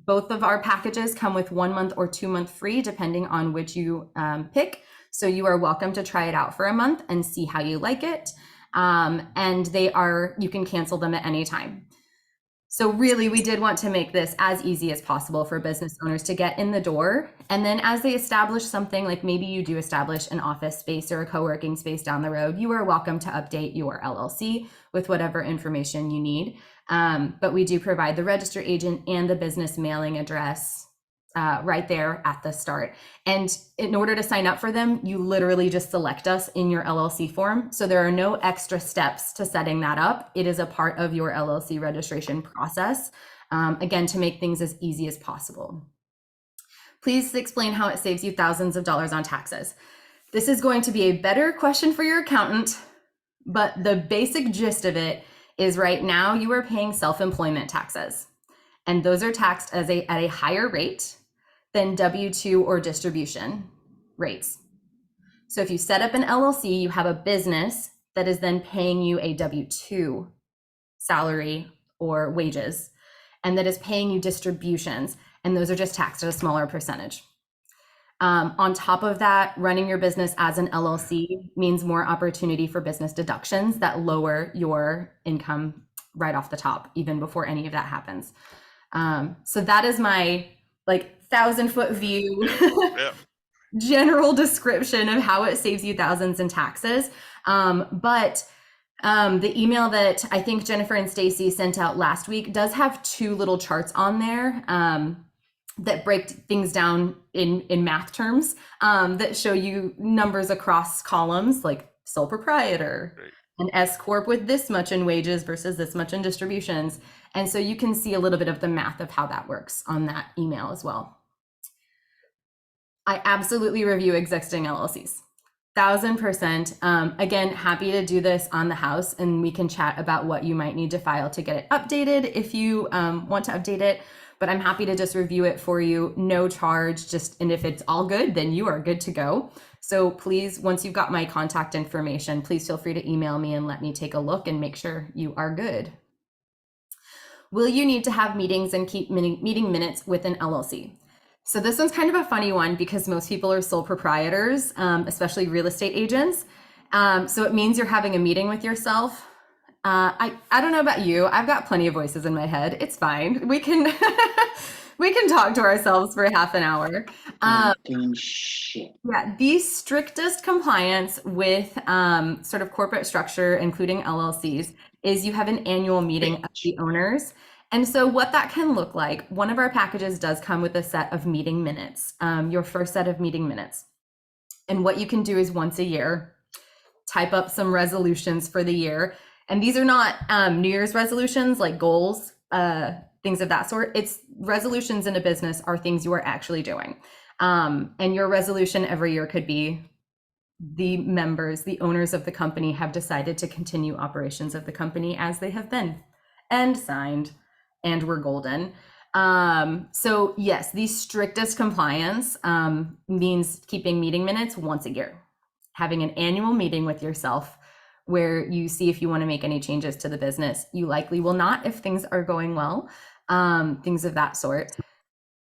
Both of our packages come with 1 month or 2 month free, depending on which you pick. So you are welcome to try it out for a month and see how you like it. And you can cancel them at any time. So really, we did want to make this as easy as possible for business owners to get in the door. And then as they establish something, like maybe you do establish an office space or a co-working space down the road, you are welcome to update your LLC with whatever information you need. But we do provide the register agent and the business mailing address right there at the start. And in order to sign up for them, you literally just select us in your LLC form. So there are no extra steps to setting that up. It is a part of your LLC registration process, again, to make things as easy as possible. Please explain how it saves you thousands of dollars on taxes. This is going to be a better question for your accountant, but the basic gist of it is right now you are paying self-employment taxes, and those are taxed at a higher rate than W-2 or distribution rates. So if you set up an LLC, you have a business that is then paying you a W-2 salary or wages, and that is paying you distributions, and those are just taxed at a smaller percentage. On top of that, running your business as an LLC means more opportunity for business deductions that lower your income right off the top, even before any of that happens. So that is my 1,000-foot view, general description of how it saves you thousands in taxes. But the email that I think Jennifer and Stacy sent out last week does have two little charts on there that break things down in math terms that show you numbers across columns, like sole proprietor, an S corp with this much in wages versus this much in distributions. And so you can see a little bit of the math of how that works on that email as well. I absolutely review existing LLCs, 1,000%. Again, happy to do this on the house, and we can chat about what you might need to file to get it updated if you want to update it. But I'm happy to just review it for you, no charge, and if it's all good, then you are good to go. So please, once you've got my contact information, please feel free to email me and let me take a look and make sure you are good. Will you need to have meetings and keep meeting minutes with an LLC? So this one's kind of a funny one because most people are sole proprietors, especially real estate agents. So it means you're having a meeting with yourself. I don't know about you. I've got plenty of voices in my head. It's fine. We can We can talk to ourselves for half an hour. Doing shit. Yeah, the strictest compliance with sort of corporate structure, including LLCs, is you have an annual meeting of the owners. And so what that can look like, one of our packages does come with a set of meeting minutes, your first set of meeting minutes. And what you can do is once a year, type up some resolutions for the year. And these are not New Year's resolutions like goals, things of that sort. It's resolutions in a business are things you are actually doing. And your resolution every year could be the members, the owners of the company have decided to continue operations of the company as they have been and signed and we're golden. So yes, the strictest compliance means keeping meeting minutes once a year, having an annual meeting with yourself where you see if you want to make any changes to the business. You likely will not if things are going well, things of that sort.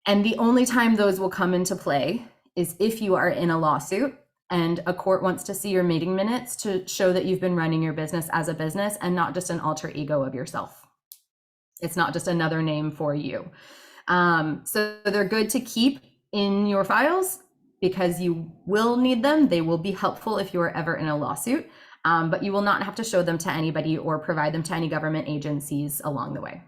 And the only time those will come into play is if you are in a lawsuit and a court wants to see your meeting minutes to show that you've been running your business as a business and not just an alter ego of yourself. It's not just another name for you. So they're good to keep in your files because you will need them. They will be helpful if you are ever in a lawsuit, but you will not have to show them to anybody or provide them to any government agencies along the way.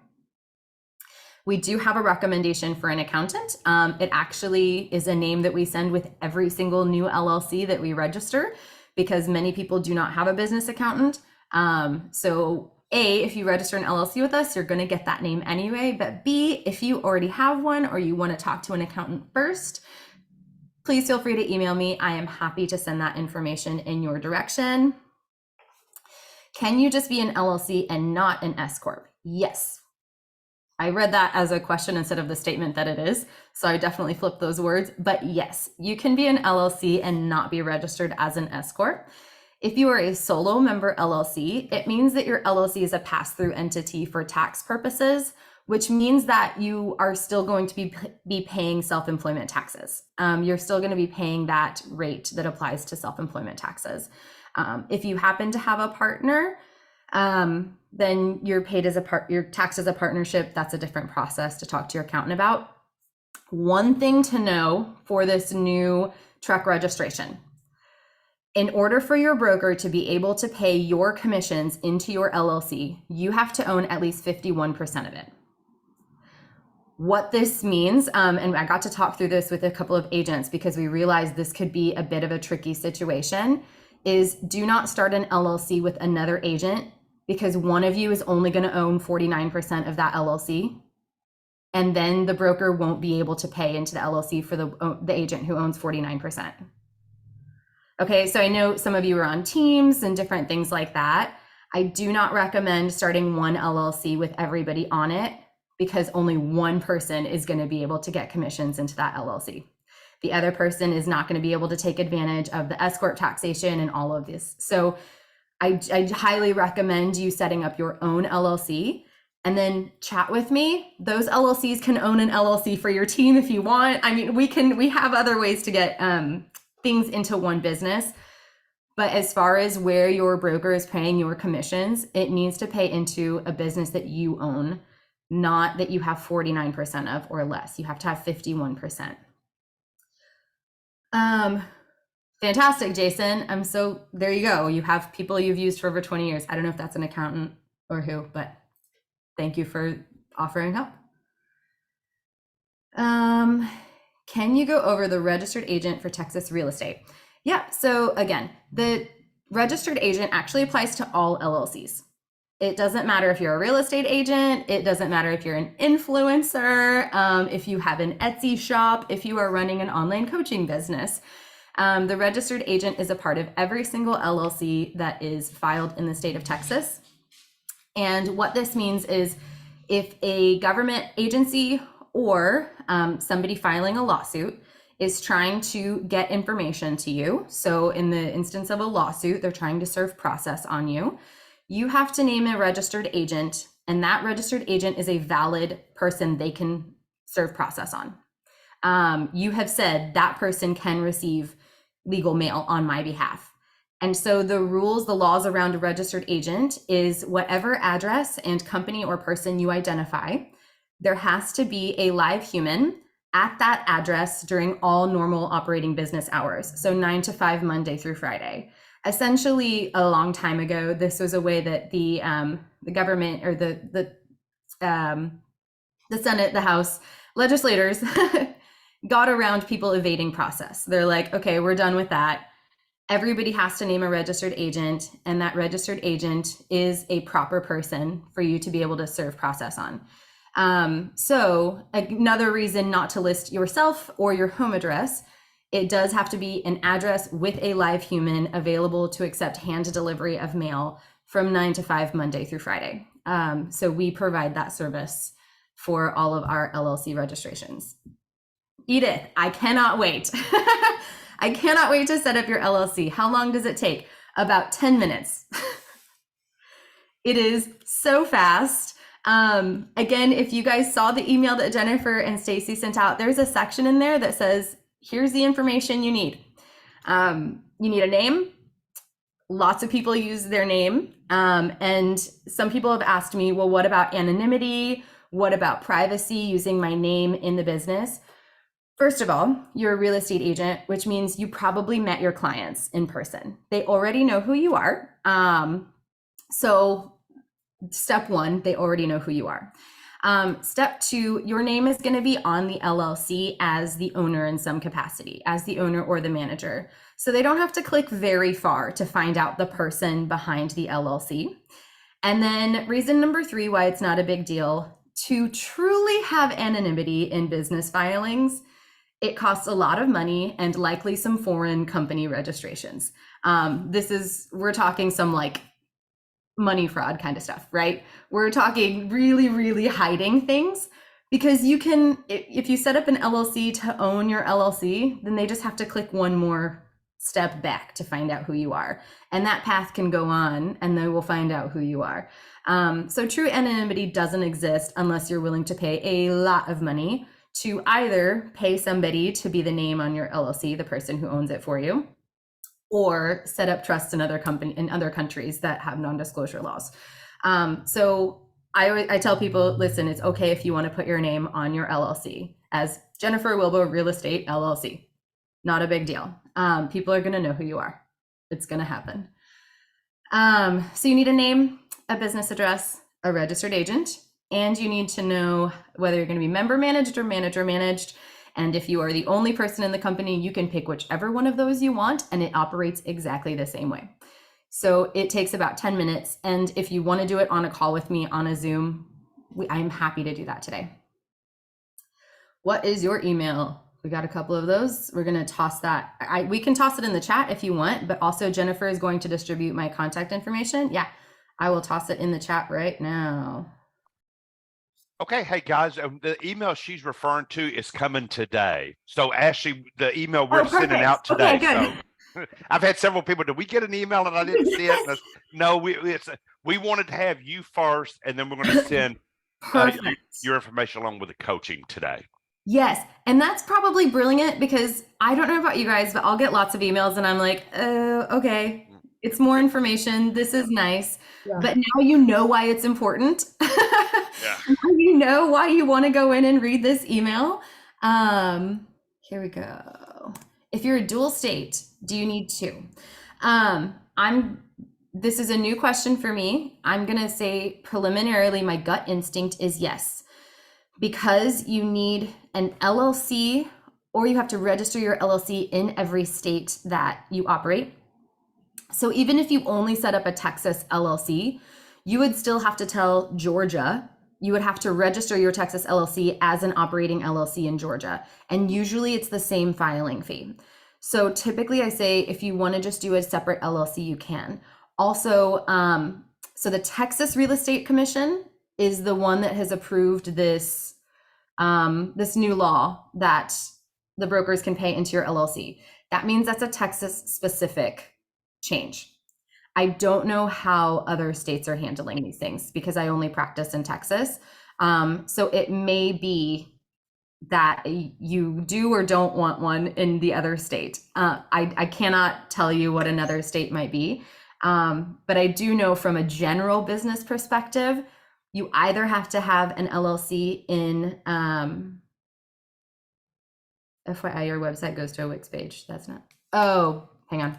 We do have a recommendation for an accountant. It actually is a name that we send with every single new LLC that we register because many people do not have a business accountant. So A, if you register an LLC with us, you're going to get that name anyway. But B, if you already have one or you want to talk to an accountant first, please feel free to email me. I am happy to send that information in your direction. Can you just be an LLC and not an S Corp? Yes. I read that as a question instead of the statement that it is. So I definitely flipped those words. But yes, you can be an LLC and not be registered as an S Corp. If you are a solo member LLC, it means that your LLC is a pass-through entity for tax purposes, which means that you are still going to be paying self-employment taxes. You're still going to be paying that rate that applies to self-employment taxes. If you happen to have a partner, then you're paid as you're taxed as a partnership. That's a different process to talk to your accountant about. One thing to know for this new truck registration: in order for your broker to be able to pay your commissions into your LLC, you have to own at least 51% of it. What this means, and I got to talk through this with a couple of agents because we realized this could be a bit of a tricky situation, is do not start an LLC with another agent because one of you is only going to own 49% of that LLC. And then the broker won't be able to pay into the LLC for the agent who owns 49%. Okay, so I know some of you are on teams and different things like that. I do not recommend starting one LLC with everybody on it because only one person is going to be able to get commissions into that LLC. The other person is not going to be able to take advantage of the S Corp taxation and all of this. So I highly recommend you setting up your own LLC and then chat with me. Those LLCs can own an LLC for your team if you want. I mean, we have other ways to get things into one business. But as far as where your broker is paying your commissions, it needs to pay into a business that you own, not that you have 49% of or less. You have to have 51%. Fantastic, Jason. There you go. You have people you've used for over 20 years. I don't know if that's an accountant or who, but thank you for offering help. Can you go over the registered agent for Texas real estate? Yeah, so again, the registered agent actually applies to all LLCs. It doesn't matter if you're a real estate agent. It doesn't matter if you're an influencer, if you have an Etsy shop, if you are running an online coaching business. The registered agent is a part of every single LLC that is filed in the state of Texas. And what this means is if a government agency or somebody filing a lawsuit is trying to get information to you, so in the instance of a lawsuit, they're trying to serve process on you, you have to name a registered agent, and that registered agent is a valid person they can serve process on. You have said that person can receive legal mail on my behalf. And so the rules, the laws around a registered agent is whatever address and company or person you identify, there has to be a live human at that address during all normal operating business hours. So 9 to 5, Monday through Friday. Essentially, a long time ago, this was a way that the government or the Senate, the House legislators got around people evading process. They're like, okay, we're done with that. Everybody has to name a registered agent, and that registered agent is a proper person for you to be able to serve process on. So another reason not to list yourself or your home address, it does have to be an address with a live human available to accept hand delivery of mail from 9 to 5, Monday through Friday. So we provide that service for all of our LLC registrations. Edith, I cannot wait. I cannot wait to set up your LLC. How long does it take? About 10 minutes. It is so fast. Again, if you guys saw the email that Jennifer and Stacy sent out, there's a section in there that says, here's the information you need. You need a name. Lots of people use their name. And some people have asked me, well, what about anonymity? What about privacy using my name in the business? First of all, you're a real estate agent, which means you probably met your clients in person. They already know who you are. So step one, they already know who you are. Step two, your name is going to be on the LLC as the owner in some capacity, as the owner or the manager. So they don't have to click very far to find out the person behind the LLC. And then reason number three, why it's not a big deal, to truly have anonymity in business filings, it costs a lot of money and likely some foreign company registrations. We're talking some like money fraud kind of stuff, right? We're talking really, really hiding things, because you can, if you set up an LLC to own your LLC, then they just have to click one more step back to find out who you are. And that path can go on and they will find out who you are. So true anonymity doesn't exist unless you're willing to pay a lot of money to either pay somebody to be the name on your LLC, the person who owns it for you, or set up trusts in other countries that have non-disclosure laws. So I tell people, listen, it's okay if you want to put your name on your LLC as Jennifer Wilbo Real Estate LLC. Not a big deal. People are going to know who you are. It's going to happen. So you need a name, a business address, a registered agent, and you need to know whether you're going to be member managed or manager managed. And if you are the only person in the company, you can pick whichever one of those you want, and it operates exactly the same way. So it takes about 10 minutes. And if you want to do it on a call with me on a Zoom, I'm happy to do that today. What is your email? We got a couple of those. We're going to toss that. We can toss it in the chat if you want, but also Jennifer is going to distribute my contact information. Yeah, I will toss it in the chat right now. Okay, hey guys, the email she's referring to is coming today. So Ashley, the email we're sending out today. Okay, good. So I've had several people, did we get an email and I didn't see it? And no, we wanted to have you first, and then we're going to send your information along with the coaching today. Yes, and that's probably brilliant, because I don't know about you guys, but I'll get lots of emails and I'm like, okay, it's more information. This is nice. Yeah. But now you know why it's important. Yeah. Now you know why you want to go in and read this email. Here we go. If you're a dual state, do you need two? This is a new question for me. I'm going to say preliminarily, my gut instinct is yes, because you need an LLC, or you have to register your LLC in every state that you operate. So even if you only set up a Texas LLC, you would still have to tell Georgia, you would have to register your Texas LLC as an operating LLC in Georgia. And usually it's the same filing fee. So typically I say, if you want to just do a separate LLC, you can. Also, so the Texas Real Estate Commission is the one that has approved this, this new law that the brokers can pay into your LLC. That means that's a Texas specific change. I don't know how other states are handling these things, because I only practice in Texas. So it may be that you do or don't want one in the other state. I cannot tell you what another state might be. But I do know from a general business perspective, You either have to have an LLC in, FYI, your website goes to a Wix page. That's not, oh, hang on.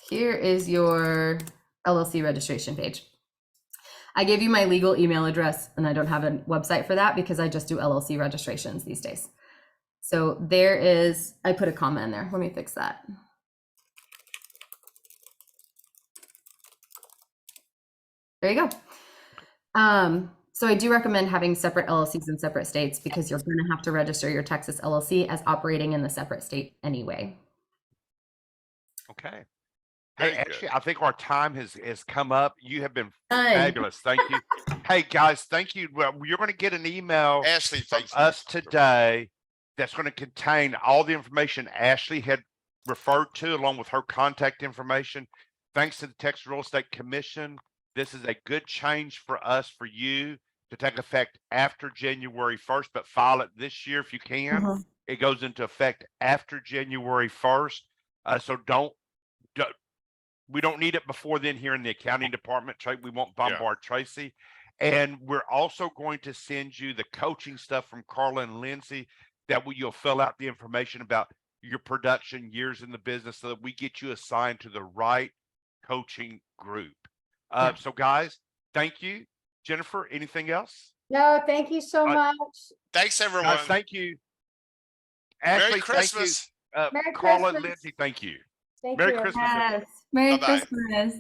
Here is your LLC registration page. I gave you my legal email address and I don't have a website for that because I just do LLC registrations these days. So there is, I put a comma in there. Let me fix that. There you go. So I do recommend having separate LLCs in separate states because you're going to have to register your Texas LLC as operating in the separate state anyway. Okay. Very Hey, good. actually, I think our time has come up. You have been Done. fabulous. Thank you. Hey, guys, thank you. Well, you're going to get an email Ashley, from thanks. us today that's going to contain all the information Ashley had referred to along with her contact information. Thanks to the Texas Real Estate Commission, this is a good change for us, for you to take effect after January 1st, but file it this year if you can. It goes into effect after January 1st. So we don't need it before then here in the accounting department. We won't bombard Tracy. And we're also going to send you the coaching stuff from Carla and Lindsay that you'll fill out the information about your production years in the business so that we get you assigned to the right coaching group. So guys, thank you. Jennifer, anything else? No, thank you so much. Thanks, everyone. Guys, thank you. Ashley, Merry Christmas. thank you. Merry Carla, Christmas. Lindsay, thank you. Thank Merry you. Christmas. Yes. Merry Bye-bye. Christmas.